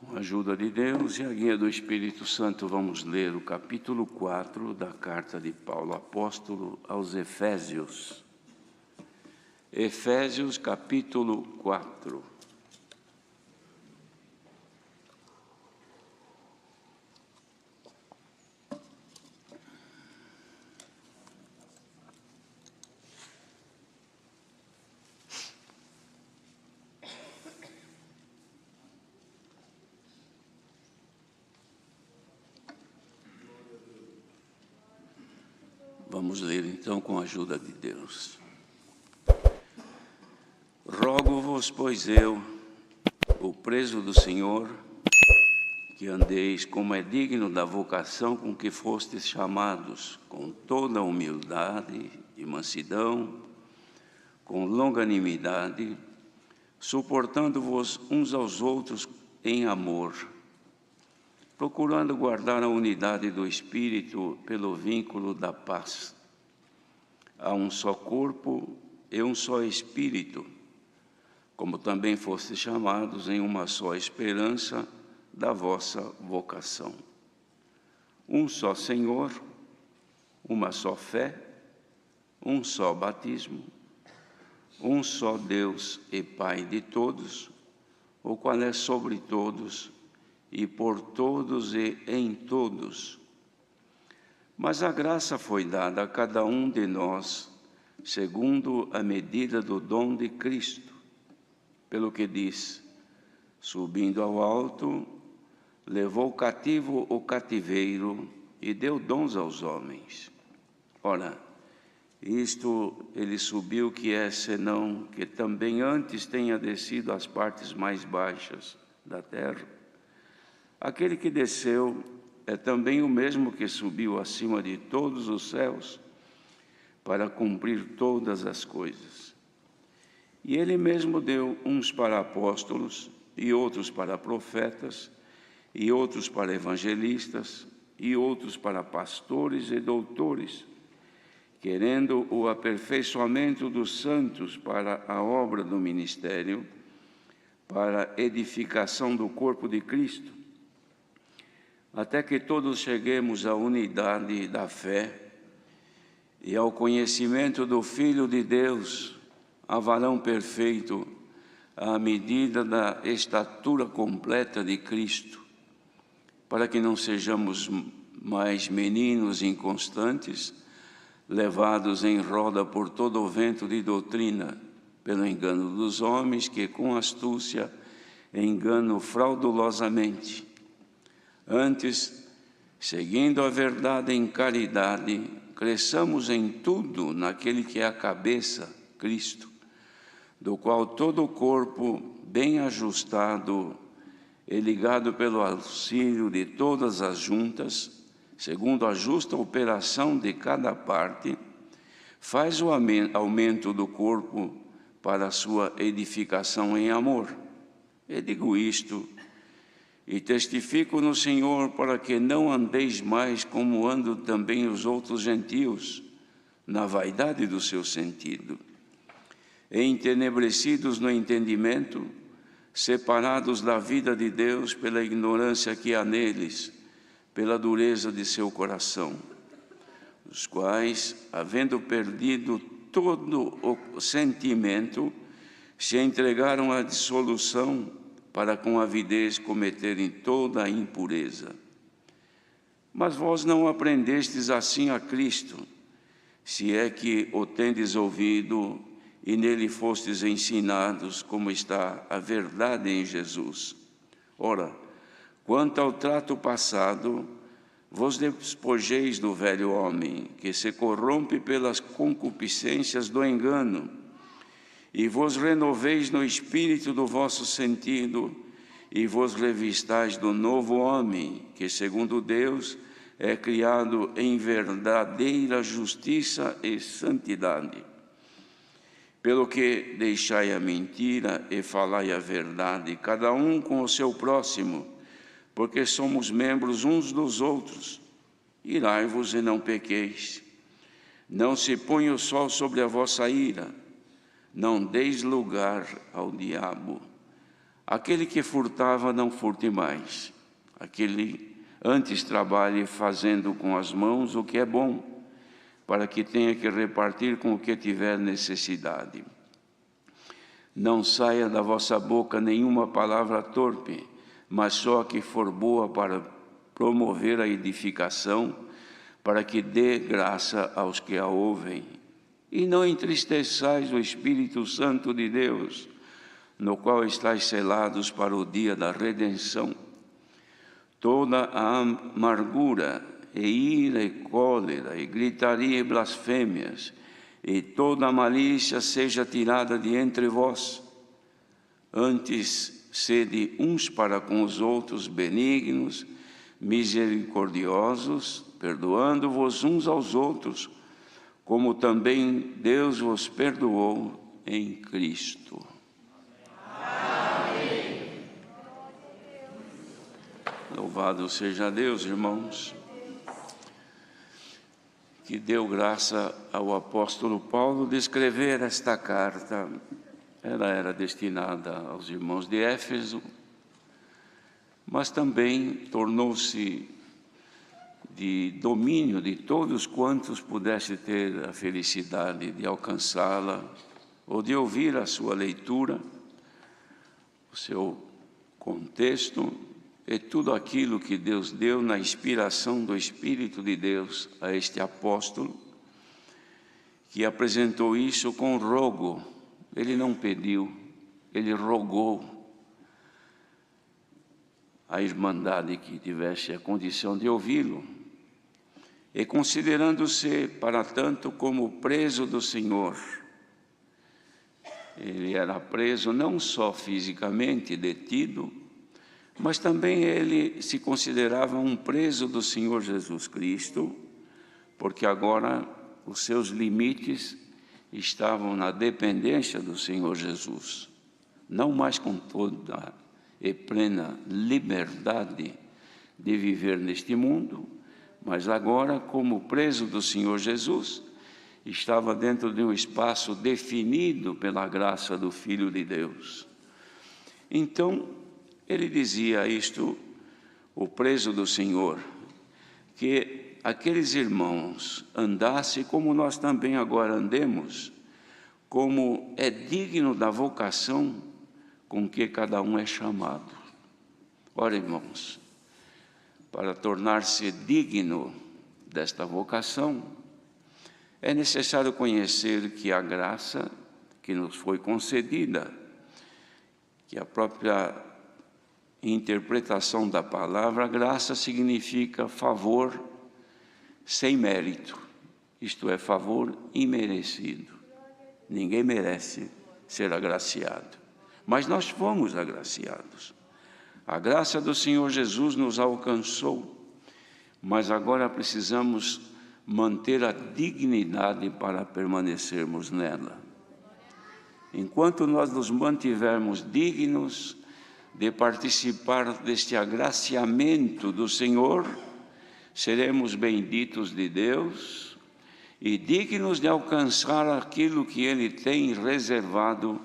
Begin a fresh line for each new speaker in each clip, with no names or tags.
Com a ajuda de Deus e a guia do Espírito Santo, vamos ler o capítulo 4 da carta de Paulo apóstolo aos Efésios. Efésios, capítulo 4. Vamos ler então com a ajuda de Deus. Rogo-vos, pois eu, o preso do Senhor, que andeis como é digno da vocação com que fostes chamados, com toda humildade e mansidão, com longanimidade, suportando-vos uns aos outros em amor, procurando guardar a unidade do Espírito pelo vínculo da paz. Há um só corpo e um só Espírito, como também fostes chamados em uma só esperança da vossa vocação. Um só Senhor, uma só fé, um só batismo, um só Deus e Pai de todos, o qual é sobre todos, e por todos e em todos. Mas a graça foi dada a cada um de nós, segundo a medida do dom de Cristo, pelo que diz: subindo ao alto, levou cativo o cativeiro e deu dons aos homens. Ora, isto ele subiu, que é senão que também antes tenha descido às partes mais baixas da terra. Aquele que desceu é também o mesmo que subiu acima de todos os céus para cumprir todas as coisas. E ele mesmo deu uns para apóstolos, e outros para profetas, e outros para evangelistas, e outros para pastores e doutores, querendo o aperfeiçoamento dos santos para a obra do ministério, para a edificação do corpo de Cristo, até que todos cheguemos à unidade da fé e ao conhecimento do Filho de Deus, a varão perfeito, à medida da estatura completa de Cristo, para que não sejamos mais meninos inconstantes, levados em roda por todo o vento de doutrina, pelo engano dos homens que com astúcia enganam fraudulosamente. Antes, seguindo a verdade em caridade, cresçamos em tudo naquele que é a cabeça, Cristo, do qual todo o corpo, bem ajustado e ligado pelo auxílio de todas as juntas, segundo a justa operação de cada parte, faz o aumento do corpo para a sua edificação em amor. E digo isto, e testifico no Senhor, para que não andeis mais como andam também os outros gentios, na vaidade do seu sentido, entenebrecidos no entendimento, separados da vida de Deus pela ignorância que há neles, pela dureza de seu coração, os quais, havendo perdido todo o sentimento, se entregaram à dissolução, para com avidez cometerem toda a impureza. Mas vós não aprendestes assim a Cristo, se é que o tendes ouvido e nele fostes ensinados, como está a verdade em Jesus. Ora, quanto ao trato passado, vos despojeis do velho homem, que se corrompe pelas concupiscências do engano, e vos renoveis no espírito do vosso sentido, e vos revistais do novo homem, que segundo Deus é criado em verdadeira justiça e santidade. Pelo que deixai a mentira e falai a verdade, cada um com o seu próximo, porque somos membros uns dos outros. Irai-vos e não pequeis. Não se ponha o sol sobre a vossa ira. Não deis lugar ao diabo. Aquele que furtava, não furte mais. Aquele antes trabalhe fazendo com as mãos o que é bom, para que tenha que repartir com o que tiver necessidade. Não saia da vossa boca nenhuma palavra torpe, mas só a que for boa para promover a edificação, para que dê graça aos que a ouvem. E não entristeçais o Espírito Santo de Deus, no qual estáis selados para o dia da redenção. Toda a amargura, e ira, e cólera, e gritaria, e blasfêmias, e toda a malícia seja tirada de entre vós. Antes, sede uns para com os outros benignos, misericordiosos, perdoando-vos uns aos outros, como também Deus vos perdoou em Cristo. Amém. Louvado seja Deus, irmãos, que deu graça ao apóstolo Paulo de escrever esta carta. Ela era destinada aos irmãos de Éfeso, mas também tornou-se de domínio de todos quantos pudessem ter a felicidade de alcançá-la ou de ouvir a sua leitura, o seu contexto e tudo aquilo que Deus deu na inspiração do Espírito de Deus a este apóstolo, que apresentou isso com rogo. Ele não pediu, ele rogou a irmandade que tivesse a condição de ouvi-lo. E considerando-se, para tanto, como preso do Senhor, ele era preso não só fisicamente, detido, mas também ele se considerava um preso do Senhor Jesus Cristo, porque agora os seus limites estavam na dependência do Senhor Jesus, não mais com toda e plena liberdade de viver neste mundo, mas agora, como preso do Senhor Jesus, estava dentro de um espaço definido pela graça do Filho de Deus. Então, ele dizia isto, o preso do Senhor, que aqueles irmãos andassem como nós também agora andemos, como é digno da vocação com que cada um é chamado. Ora, irmãos, para tornar-se digno desta vocação, é necessário conhecer que a graça que nos foi concedida, que a própria interpretação da palavra graça significa favor sem mérito, isto é, favor imerecido. Ninguém merece ser agraciado, mas nós fomos agraciados. A graça do Senhor Jesus nos alcançou, mas agora precisamos manter a dignidade para permanecermos nela. Enquanto nós nos mantivermos dignos de participar deste agraciamento do Senhor, seremos benditos de Deus e dignos de alcançar aquilo que Ele tem reservado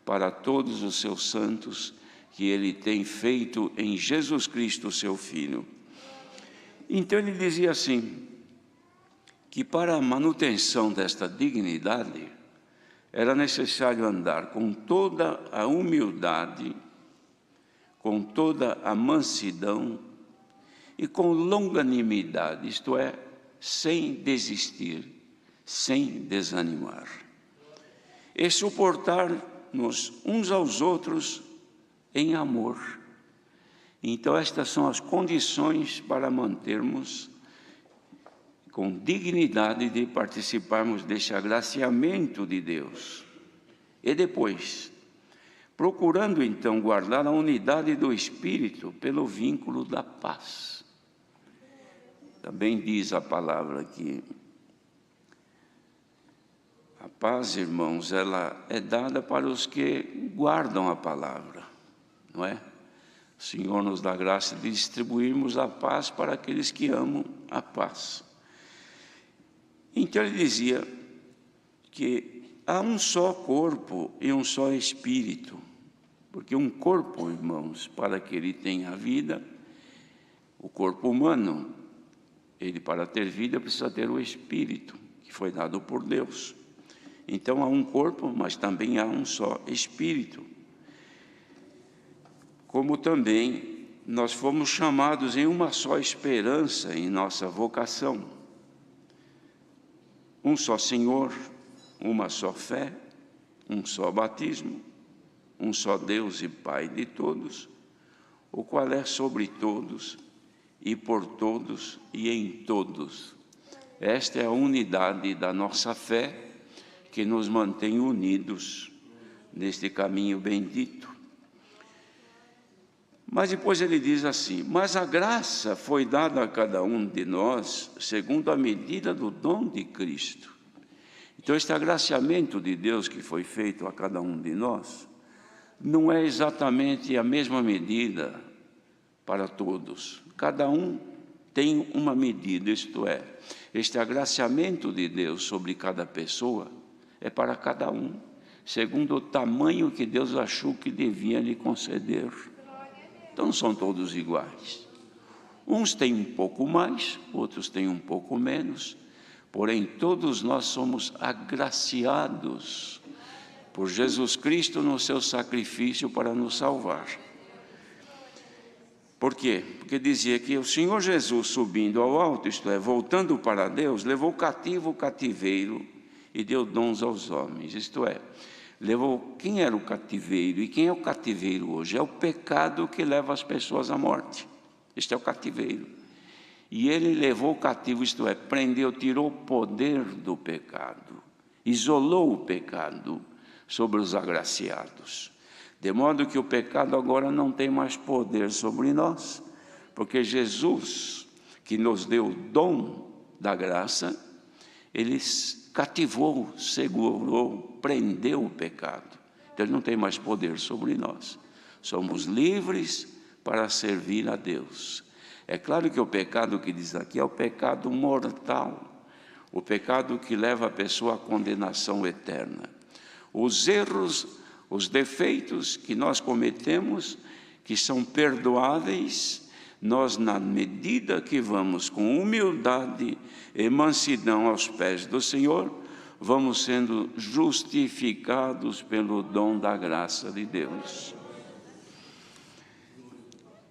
para todos os seus santos, que Ele tem feito em Jesus Cristo, seu Filho. Então ele dizia assim, que para a manutenção desta dignidade, era necessário andar com toda a humildade, com toda a mansidão e com longanimidade, isto é, sem desistir, sem desanimar. E suportar-nos uns aos outros em amor. Então estas são as condições para mantermos com dignidade de participarmos deste agraciamento de Deus. E depois, procurando então guardar a unidade do Espírito pelo vínculo da paz. Também diz a palavra que a paz, irmãos, ela é dada para os que guardam a palavra, não é? O Senhor nos dá graça de distribuirmos a paz para aqueles que amam a paz. Então ele dizia que há um só corpo e um só espírito, Porque um corpo, irmãos, para que ele tenha vida, o corpo humano, ele para ter vida precisa ter o espírito, que foi dado por Deus. Então há um corpo, mas também há um só espírito. Como também nós fomos chamados em uma só esperança em nossa vocação. Um só Senhor, uma só fé, um só batismo, um só Deus e Pai de todos, o qual é sobre todos e por todos e em todos. Esta é a unidade da nossa fé que nos mantém unidos neste caminho bendito. Mas depois ele diz assim: mas a graça foi dada a cada um de nós segundo a medida do dom de Cristo. Então este agraciamento de Deus que foi feito a cada um de nós não é exatamente a mesma medida para todos. Cada um tem uma medida, isto é, este agraciamento de Deus sobre cada pessoa é para cada um, segundo o tamanho que Deus achou que devia lhe conceder. Então não são todos iguais. Uns têm um pouco mais, outros têm um pouco menos, porém todos nós somos agraciados por Jesus Cristo no seu sacrifício para nos salvar. Por quê? Porque dizia que o Senhor Jesus, subindo ao alto, isto é, voltando para Deus, levou cativo o cativeiro e deu dons aos homens. Isto é, levou quem era o cativeiro e quem é o cativeiro hoje? É o pecado que leva as pessoas à morte. Este é o cativeiro. E ele levou o cativo, isto é, prendeu, tirou o poder do pecado, isolou o pecado sobre os agraciados. De modo que o pecado agora não tem mais poder sobre nós, porque Jesus, que nos deu o dom da graça, ele cativou, segurou, prendeu o pecado. Então ele não tem mais poder sobre nós. Somos livres para servir a Deus. É claro que o pecado que diz aqui é o pecado mortal, o pecado que leva a pessoa à condenação eterna. Os erros, os defeitos que nós cometemos, que são perdoáveis, nós, na medida que vamos com humildade e mansidão aos pés do Senhor, vamos sendo justificados pelo dom da graça de Deus.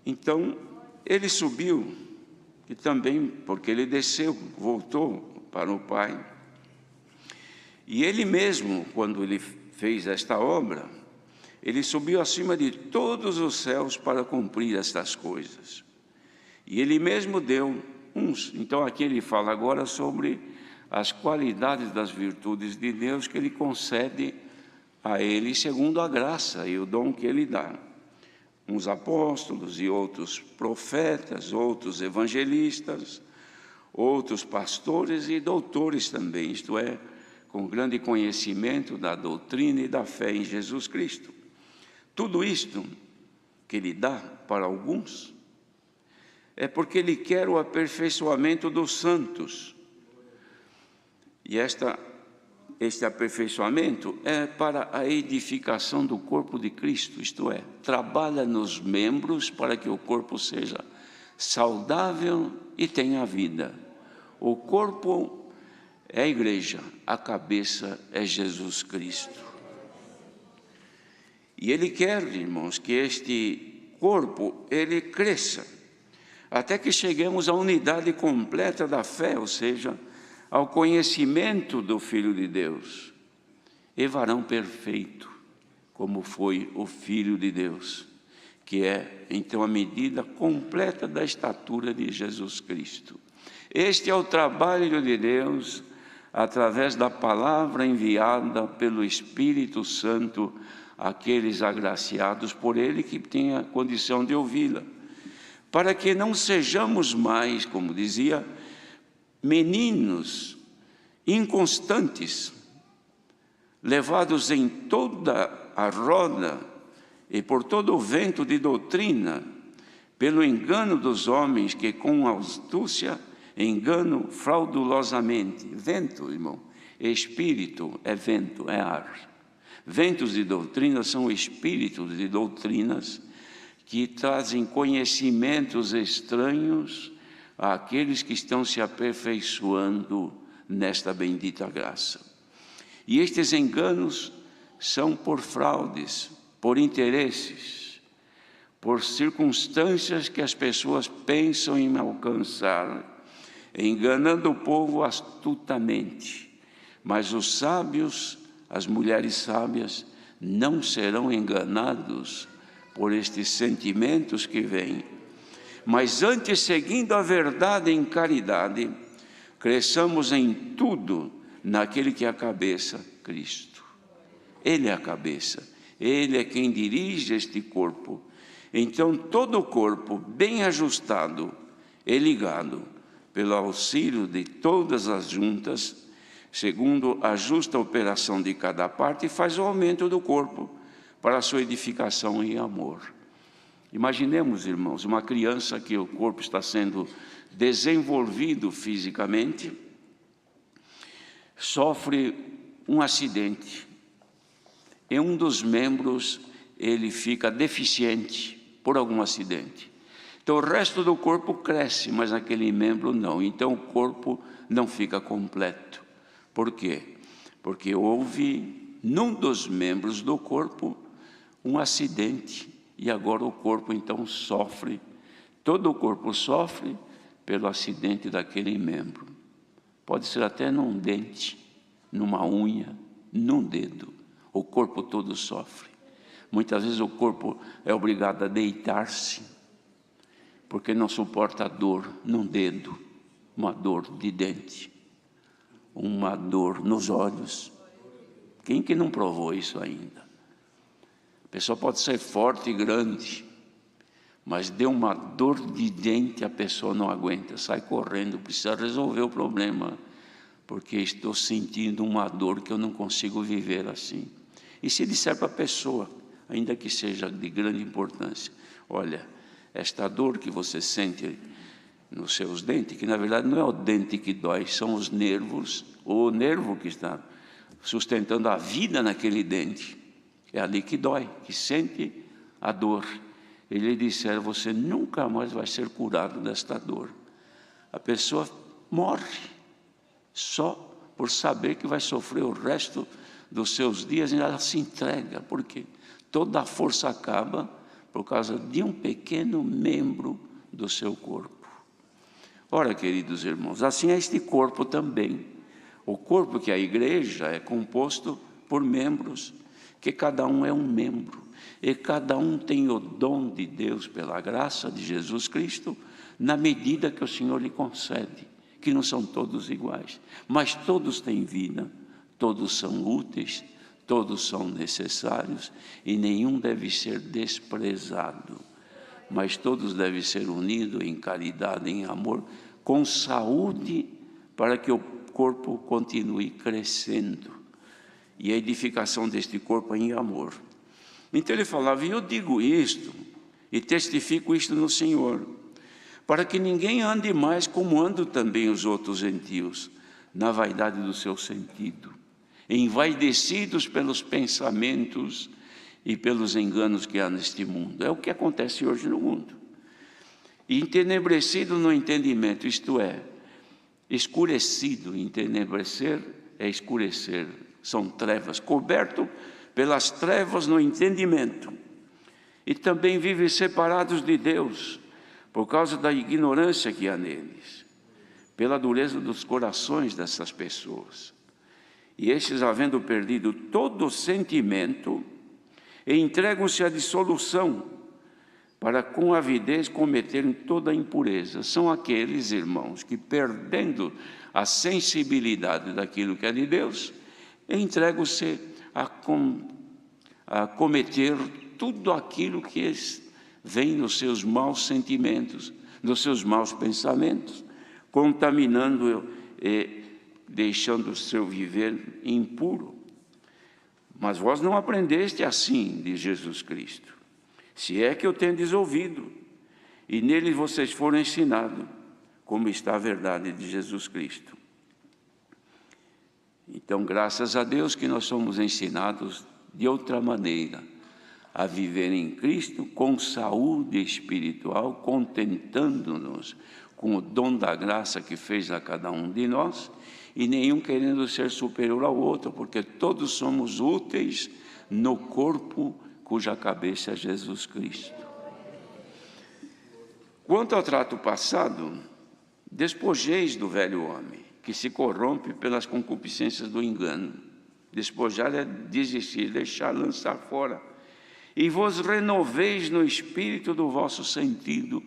Então, ele subiu, e também porque ele desceu, voltou para o Pai. E ele mesmo, quando ele fez esta obra, ele subiu acima de todos os céus para cumprir estas coisas. E ele mesmo deu uns. Então aqui ele fala agora sobre as qualidades das virtudes de Deus que ele concede a ele segundo a graça e o dom que ele dá. Uns apóstolos e outros profetas, outros evangelistas, outros pastores e doutores também, isto é, com grande conhecimento da doutrina e da fé em Jesus Cristo. Tudo isto que ele dá para alguns é porque ele quer o aperfeiçoamento dos santos. E este aperfeiçoamento é para a edificação do corpo de Cristo, isto é, trabalha nos membros para que o corpo seja saudável e tenha vida. O corpo é a igreja, a cabeça é Jesus Cristo. E ele quer, irmãos, que este corpo, ele cresça, até que cheguemos à unidade completa da fé, ou seja, ao conhecimento do Filho de Deus, e varão perfeito, como foi o Filho de Deus, que é, então, a medida completa da estatura de Jesus Cristo. Este é o trabalho de Deus, através da palavra enviada pelo Espírito Santo àqueles agraciados por Ele que têm a condição de ouvi-la, para que não sejamos mais, como dizia, meninos inconstantes, levados em toda a roda e por todo o vento de doutrina, pelo engano dos homens que com astúcia enganam fraudulosamente. Vento, irmão, espírito é vento, é ar. Ventos de doutrina são espíritos de doutrinas que trazem conhecimentos estranhos àqueles que estão se aperfeiçoando nesta bendita graça. E estes enganos são por fraudes, por interesses, por circunstâncias que as pessoas pensam em alcançar, enganando o povo astutamente. Mas os sábios, as mulheres sábias, não serão enganados por estes sentimentos que vêm, mas antes, seguindo a verdade em caridade, cresçamos em tudo naquele que é a cabeça, Cristo. Ele é a cabeça, Ele é quem dirige este corpo. Então, todo o corpo bem ajustado e ligado, pelo auxílio de todas as juntas, segundo a justa operação de cada parte, faz o aumento do corpo para a sua edificação em amor. Imaginemos, irmãos, uma criança que o corpo está sendo desenvolvido fisicamente, sofre um acidente, e um dos membros ele fica deficiente por algum acidente. Então o resto do corpo cresce, mas aquele membro não. Então o corpo não fica completo. Por quê? Porque houve num dos membros do corpo um acidente e agora o corpo então sofre. Todo o corpo sofre pelo acidente daquele membro. Pode ser até num dente, numa unha, num dedo. O corpo todo sofre. Muitas vezes o corpo é obrigado a deitar-se, porque não suporta a dor num dedo, uma dor de dente, uma dor nos olhos. Quem que não provou isso ainda? A pessoa pode ser forte e grande, mas deu uma dor de dente, a pessoa não aguenta, sai correndo, precisa resolver o problema, porque estou sentindo uma dor que eu não consigo viver assim. E se disser para a pessoa, ainda que seja de grande importância, olha, esta dor que você sente nos seus dentes, que na verdade não é o dente que dói, são os nervos, ou o nervo que está sustentando a vida naquele dente, é ali que dói, que sente a dor. Ele disser, você nunca mais vai ser curado desta dor. A pessoa morre, só por saber que vai sofrer o resto dos seus dias, e ela se entrega, porque toda a força acaba por causa de um pequeno membro do seu corpo. Ora, queridos irmãos, assim é este corpo também. O corpo que é a igreja é composto por membros, que cada um é um membro, e cada um tem o dom de Deus pela graça de Jesus Cristo, na medida que o Senhor lhe concede, que não são todos iguais, mas todos têm vida, todos são úteis, todos são necessários, e nenhum deve ser desprezado, mas todos devem ser unidos em caridade, em amor, com saúde, para que o corpo continue crescendo, e a edificação deste corpo é em amor. Então ele falava, e eu digo isto, e testifico isto no Senhor, para que ninguém ande mais como andam também os outros gentios, na vaidade do seu sentido, envaidecidos pelos pensamentos e pelos enganos que há neste mundo. É o que acontece hoje no mundo. E entenebrecido no entendimento, isto é, escurecido, entenebrecer é escurecer, são trevas, coberto pelas trevas no entendimento. E também vivem separados de Deus, por causa da ignorância que há neles, pela dureza dos corações dessas pessoas. E estes, havendo perdido todo o sentimento, entregam-se à dissolução, para com avidez cometerem toda a impureza. São aqueles, irmãos, que perdendo a sensibilidade daquilo que é de Deus, entregam-se a cometer tudo aquilo que vem nos seus maus sentimentos, nos seus maus pensamentos, contaminando e deixando o seu viver impuro. Mas vós não aprendeste assim de Jesus Cristo, se é que o tendes ouvido, e nele vocês foram ensinados, como está a verdade de Jesus Cristo. Então, graças a Deus que nós somos ensinados de outra maneira, a viver em Cristo com saúde espiritual, contentando-nos com o dom da graça que fez a cada um de nós, e nenhum querendo ser superior ao outro, porque todos somos úteis no corpo cuja cabeça é Jesus Cristo. Quanto ao trato passado, despojeis do velho homem, que se corrompe pelas concupiscências do engano. Despojar é desistir, deixar, lançar fora. E vos renoveis no espírito do vosso sentido,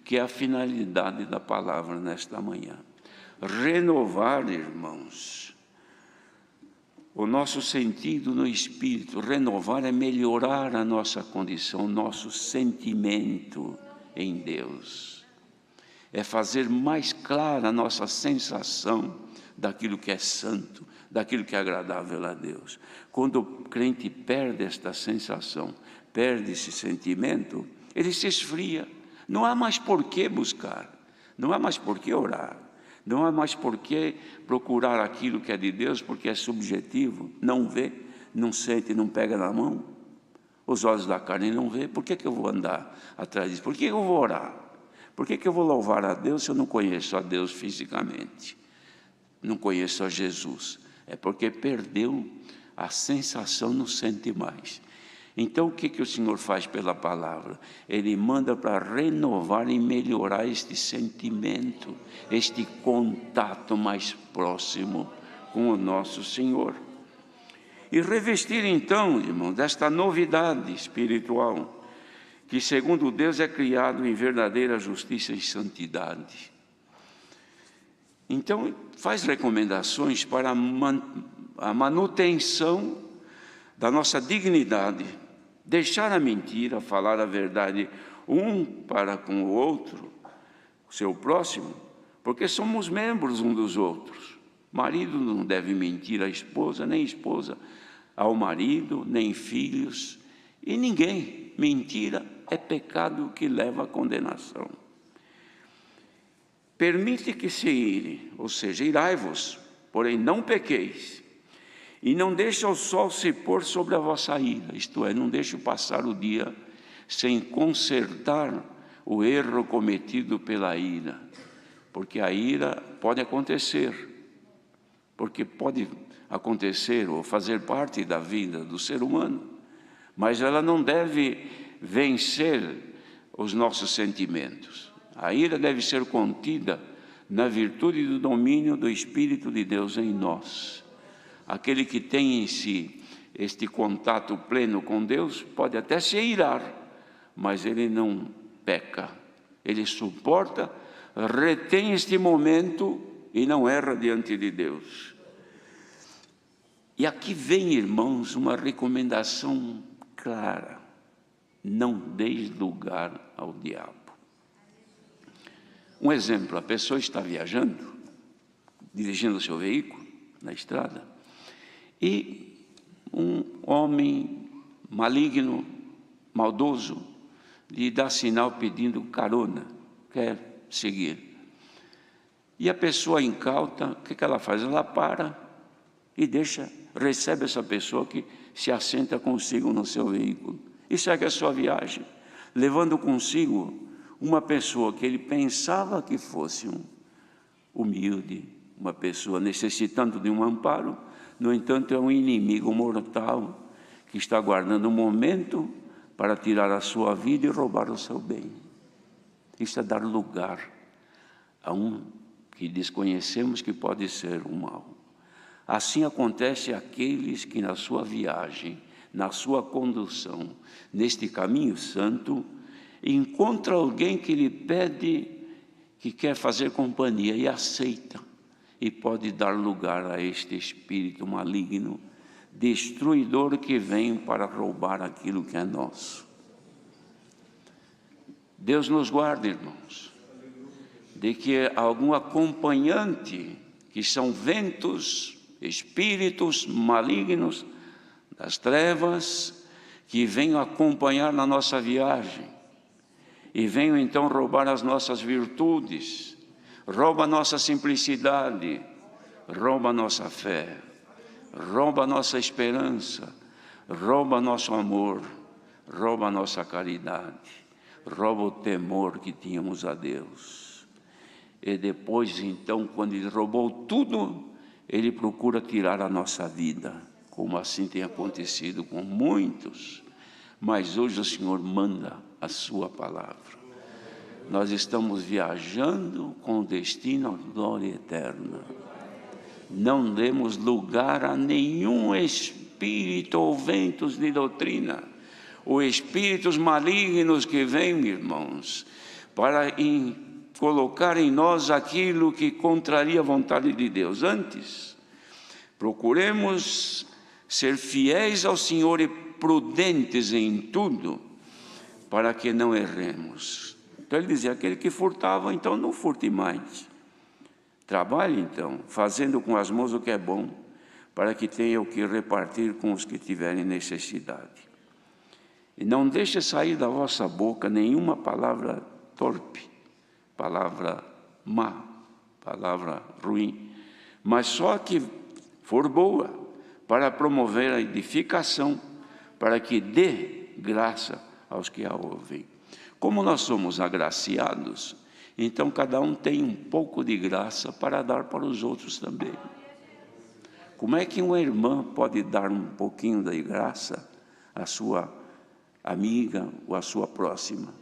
que é a finalidade da palavra nesta manhã. Renovar, irmãos, o nosso sentido no espírito. Renovar é melhorar a nossa condição, nosso sentimento em Deus. É fazer mais clara a nossa sensação daquilo que é santo, daquilo que é agradável a Deus. Quando o crente perde esta sensação, perde esse sentimento, ele se esfria. Não há mais por que buscar, não há mais por que orar, não há mais por que procurar aquilo que é de Deus, porque é subjetivo, não vê, não sente, não pega na mão. Os olhos da carne não vê. Por que eu vou andar atrás disso? Por que eu vou orar? Por que eu vou louvar a Deus se eu não conheço a Deus fisicamente? Não conheço a Jesus. É porque perdeu a sensação, não sente mais. Então o que o Senhor faz pela palavra? Ele manda para renovar e melhorar este sentimento, este contato mais próximo com o nosso Senhor. E revestir então, irmão, desta novidade espiritual, que segundo Deus é criado em verdadeira justiça e santidade. Então, faz recomendações para a manutenção da nossa dignidade, deixar a mentira, falar a verdade um para com o outro, o seu próximo, porque somos membros um dos outros. Marido não deve mentir à esposa, nem esposa ao marido, nem filhos, e ninguém. Mentira é pecado que leva à condenação. Permite que se ire, ou seja, irai-vos, porém não pequeis, e não deixe o sol se pôr sobre a vossa ira, isto é, não deixe passar o dia sem consertar o erro cometido pela ira, porque a ira pode acontecer, porque pode acontecer ou fazer parte da vida do ser humano, mas ela não deve vencer os nossos sentimentos. A ira deve ser contida na virtude do domínio do Espírito de Deus em nós. Aquele que tem em si este contato pleno com Deus pode até se irar, mas ele não peca, ele suporta, retém este momento e não erra diante de Deus. E aqui vem, irmãos, uma recomendação clara: não deis lugar ao diabo. Um exemplo: a pessoa está viajando, dirigindo o seu veículo na estrada, e um homem maligno, maldoso, lhe dá sinal pedindo carona, quer seguir. E a pessoa incauta, o que ela faz? Ela para e recebe essa pessoa que se assenta consigo no seu veículo e segue a sua viagem, levando consigo uma pessoa que ele pensava que fosse humilde, uma pessoa necessitando de um amparo. No entanto, é um inimigo mortal que está aguardando um momento para tirar a sua vida e roubar o seu bem. Isso é dar lugar a um que desconhecemos que pode ser o mal. Assim acontece àqueles que na sua viagem, na sua condução, neste caminho santo, encontra alguém que lhe pede, que quer fazer companhia, e aceita, e pode dar lugar a este espírito maligno, destruidor, que vem para roubar aquilo que é nosso. Deus nos guarde, irmãos, de que algum acompanhante, que são ventos, espíritos malignos das trevas, que venham acompanhar na nossa viagem, e venham então roubar as nossas virtudes, rouba a nossa simplicidade, rouba a nossa fé, rouba a nossa esperança, rouba nosso amor, rouba nossa caridade, rouba o temor que tínhamos a Deus. E depois, então, quando Ele roubou tudo, Ele procura tirar a nossa vida, como assim tem acontecido com muitos. Mas hoje o Senhor manda a sua palavra. Nós estamos viajando com destino à glória eterna. Não demos lugar a nenhum espírito ou ventos de doutrina, ou espíritos malignos que vêm, irmãos, para colocar em nós aquilo que contraria a vontade de Deus. Antes, procuremos ser fiéis ao Senhor e prudentes em tudo, para que não erremos. Então ele dizia, aquele que furtava, então não furte mais. Trabalhe então, fazendo com as mãos o que é bom, para que tenha o que repartir com os que tiverem necessidade. E não deixe sair da vossa boca nenhuma palavra torpe, palavra má, palavra ruim, mas só que for boa, para promover a edificação, para que dê graça aos que a ouvem. Como nós somos agraciados, então cada um tem um pouco de graça para dar para os outros também. Como é que uma irmã pode dar um pouquinho de graça à sua amiga ou à sua próxima?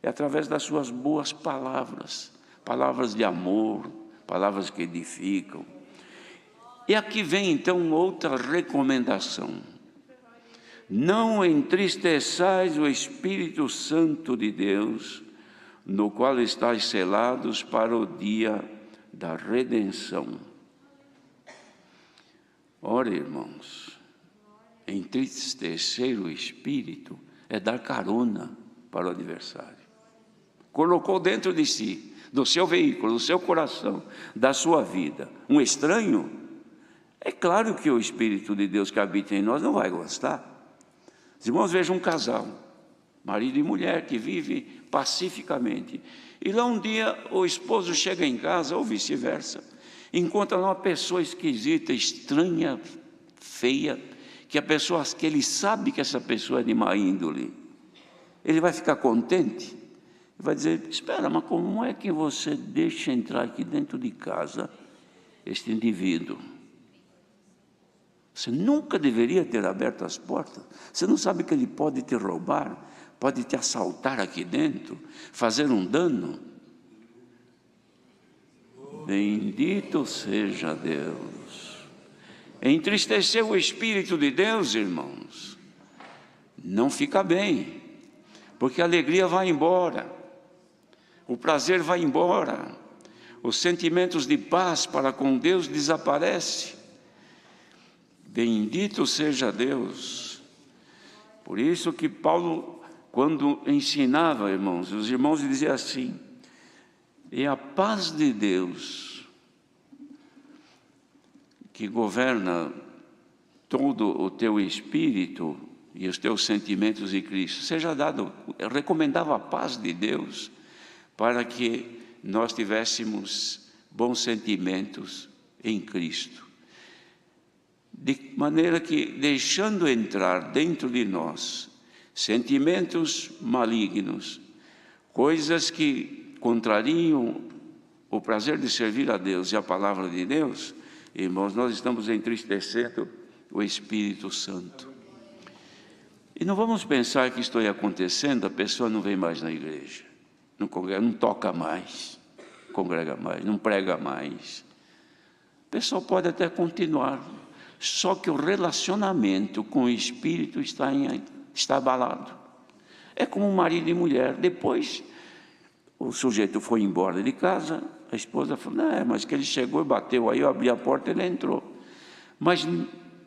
É através das suas boas palavras, palavras de amor, palavras que edificam. E aqui vem então outra recomendação. Não entristeçais o Espírito Santo de Deus, no qual estáis selados para o dia da redenção. Ora, irmãos, entristecer o Espírito é dar carona para o adversário. Colocou dentro de si, do seu veículo, do seu coração, da sua vida, um estranho. É claro que o Espírito de Deus que habita em nós não vai gostar. Os irmãos, vejam um casal, marido e mulher, que vive pacificamente. E lá um dia o esposo chega em casa, ou vice-versa, encontra uma pessoa esquisita, estranha, feia, que ele sabe que essa pessoa é de má índole. Ele vai ficar contente? Vai dizer, espera, mas como é que você deixa entrar aqui dentro de casa este indivíduo? Você nunca deveria ter aberto as portas. Você não sabe que ele pode te roubar, pode te assaltar aqui dentro, fazer um dano? Bendito seja Deus. Entristecer o Espírito de Deus, irmãos, não fica bem, porque a alegria vai embora, o prazer vai embora, os sentimentos de paz para com Deus desaparecem. Bendito seja Deus. Por isso que Paulo, quando ensinava, irmãos, os irmãos diziam assim, e a paz de Deus, que governa todo o teu espírito e os teus sentimentos em Cristo, seja dado, eu recomendava a paz de Deus, para que nós tivéssemos bons sentimentos em Cristo. De maneira que, deixando entrar dentro de nós sentimentos malignos, coisas que contrariam o prazer de servir a Deus e a palavra de Deus, irmãos, nós estamos entristecendo o Espírito Santo. E não vamos pensar que isto ia acontecendo, a pessoa não vem mais na igreja, não congrega, não toca mais, congrega mais, não prega mais. A pessoa pode até continuar, só que o relacionamento com o Espírito está abalado. É como marido e mulher. Depois, o sujeito foi embora de casa, a esposa falou, não, mas que ele chegou e bateu, aí eu abri a porta e ele entrou. Mas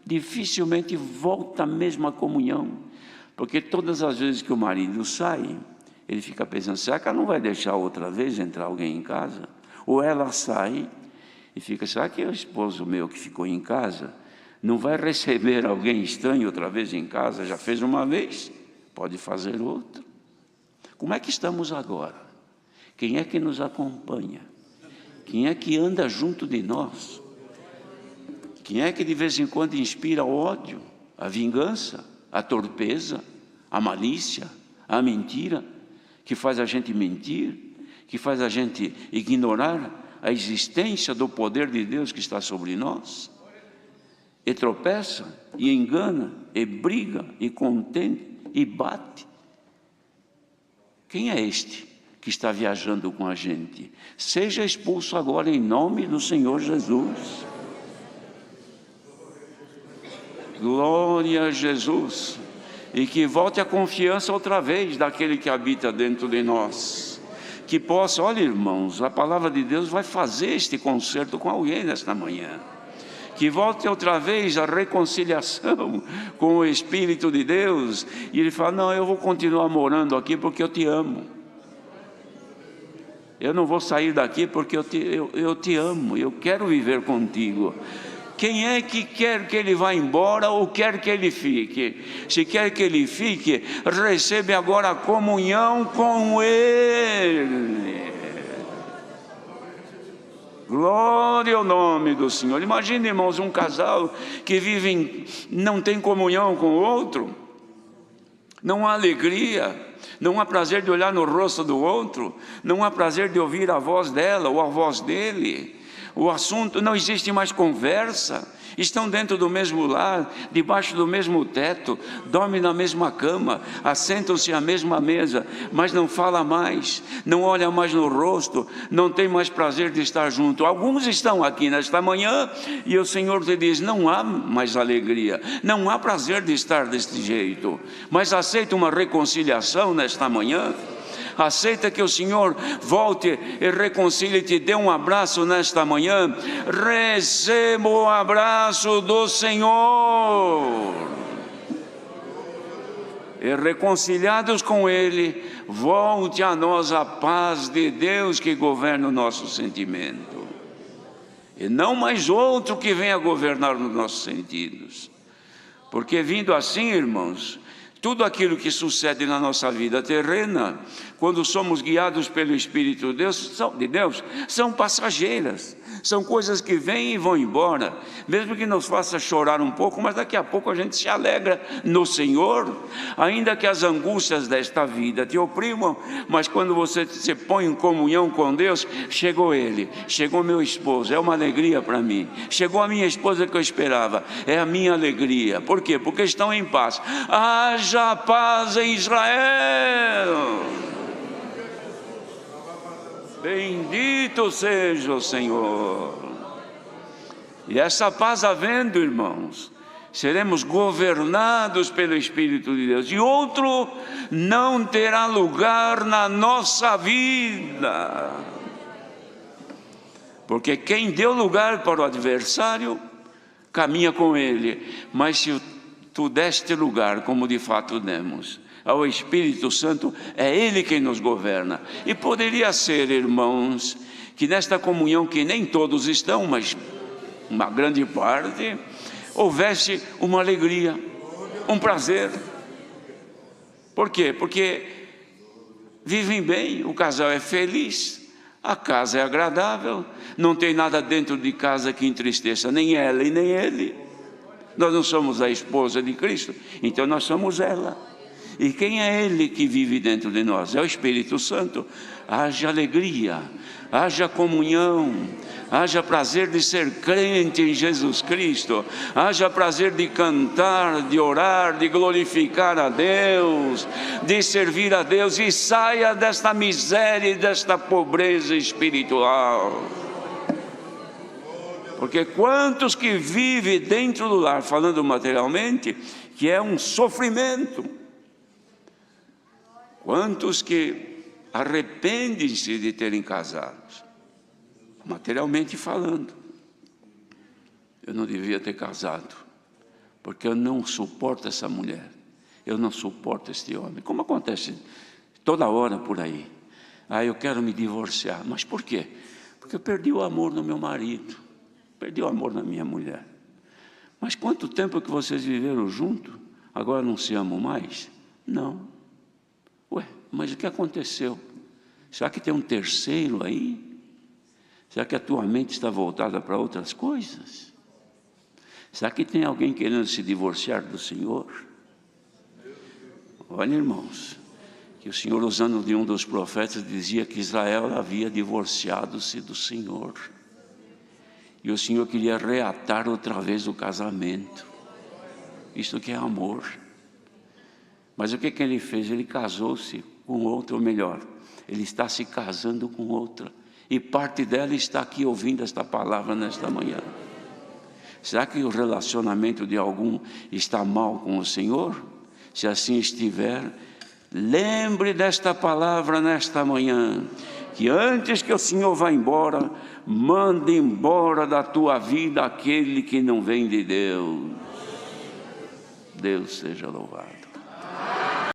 dificilmente volta a mesma comunhão, porque todas as vezes que o marido sai, ele fica pensando, será que ela não vai deixar outra vez entrar alguém em casa? Ou ela sai e fica, será que é o esposo meu que ficou em casa não vai receber alguém estranho outra vez em casa? Já fez uma vez, pode fazer outra. Como é que estamos agora? Quem é que nos acompanha? Quem é que anda junto de nós? Quem é que de vez em quando inspira ódio, A vingança, a torpeza, a malícia, a mentira, que faz a gente mentir, que faz a gente ignorar a existência do poder de Deus que está sobre nós, e tropeça, e engana, e briga, e contende, e bate. Quem é este que está viajando com a gente? Seja expulso agora em nome do Senhor Jesus. Glória a Jesus. E que volte a confiança outra vez daquele que habita dentro de nós. Que possa, olha irmãos, a palavra de Deus vai fazer este concerto com alguém nesta manhã. Que volte outra vez a reconciliação com o Espírito de Deus. E ele fala, não, eu vou continuar morando aqui porque eu te amo. Eu não vou sair daqui porque eu te amo, eu quero viver contigo. Quem é que quer que ele vá embora ou quer que ele fique? Se quer que ele fique, recebe agora a comunhão com ele. Glória ao nome do Senhor. Imagine, irmãos, um casal que vive não tem comunhão com o outro, não há alegria, não há prazer de olhar no rosto do outro, não há prazer de ouvir a voz dela ou a voz dele. O assunto, não existe mais conversa, estão dentro do mesmo lar, debaixo do mesmo teto, dormem na mesma cama, assentam-se à mesma mesa, mas não fala mais, não olha mais no rosto, não tem mais prazer de estar junto. Alguns estão aqui nesta manhã e o Senhor te diz, não há mais alegria, não há prazer de estar deste jeito, mas aceita uma reconciliação nesta manhã. Aceita que o Senhor volte e reconcilie, te dê um abraço nesta manhã. Receba o abraço do Senhor. E reconciliados com Ele, volte a nós a paz de Deus que governa o nosso sentimento. E não mais outro que venha governar os nossos sentidos. Porque vindo assim, irmãos, tudo aquilo que sucede na nossa vida terrena, quando somos guiados pelo Espírito de Deus, são passageiras, são coisas que vêm e vão embora, mesmo que nos faça chorar um pouco, mas daqui a pouco a gente se alegra no Senhor, ainda que as angústias desta vida te oprimam, mas quando você se põe em comunhão com Deus, chegou Ele, chegou meu esposo, é uma alegria para mim, chegou a minha esposa que eu esperava, é a minha alegria. Por quê? Porque estão em paz. Haja paz em Israel. Bendito seja o Senhor. E essa paz havendo, irmãos, seremos governados pelo Espírito de Deus, e outro não terá lugar na nossa vida, porque quem deu lugar para o adversário, caminha com ele. Mas se tu deste lugar, como de fato demos, ao Espírito Santo, é Ele quem nos governa. E poderia ser, irmãos, que nesta comunhão, que nem todos estão, mas uma grande parte, houvesse uma alegria, um prazer. Por quê? Porque vivem bem, o casal é feliz, a casa é agradável, não tem nada dentro de casa que entristeça nem ela e nem ele. Nós não somos a esposa de Cristo, então nós somos ela. E quem é Ele que vive dentro de nós? É o Espírito Santo. Haja alegria, haja comunhão, haja prazer de ser crente em Jesus Cristo, haja prazer de cantar, de orar, de glorificar a Deus, de servir a Deus, e saia desta miséria e desta pobreza espiritual. Porque quantos que vivem dentro do lar, falando materialmente, que é um sofrimento. Quantos que arrependem-se de terem casados, materialmente falando. Eu não devia ter casado, porque eu não suporto essa mulher, eu não suporto este homem. Como acontece toda hora por aí. Eu quero me divorciar. Mas por quê? Porque eu perdi o amor no meu marido, perdi o amor na minha mulher. Mas quanto tempo que vocês viveram juntos, agora não se amam mais? Não. Ué, mas o que aconteceu? Será que tem um terceiro aí? Será que a tua mente está voltada para outras coisas? Será que tem alguém querendo se divorciar do Senhor? Olha, irmãos, que o Senhor, usando de um dos profetas, dizia que Israel havia divorciado-se do Senhor. E o Senhor queria reatar outra vez o casamento. Isto que é amor. Mas o que ele fez? Ele casou-se com outra, ou melhor, ele está se casando com outra. E parte dela está aqui ouvindo esta palavra nesta manhã. Será que o relacionamento de algum está mal com o Senhor? Se assim estiver, lembre desta palavra nesta manhã, que antes que o Senhor vá embora, mande embora da tua vida aquele que não vem de Deus. Deus seja louvado.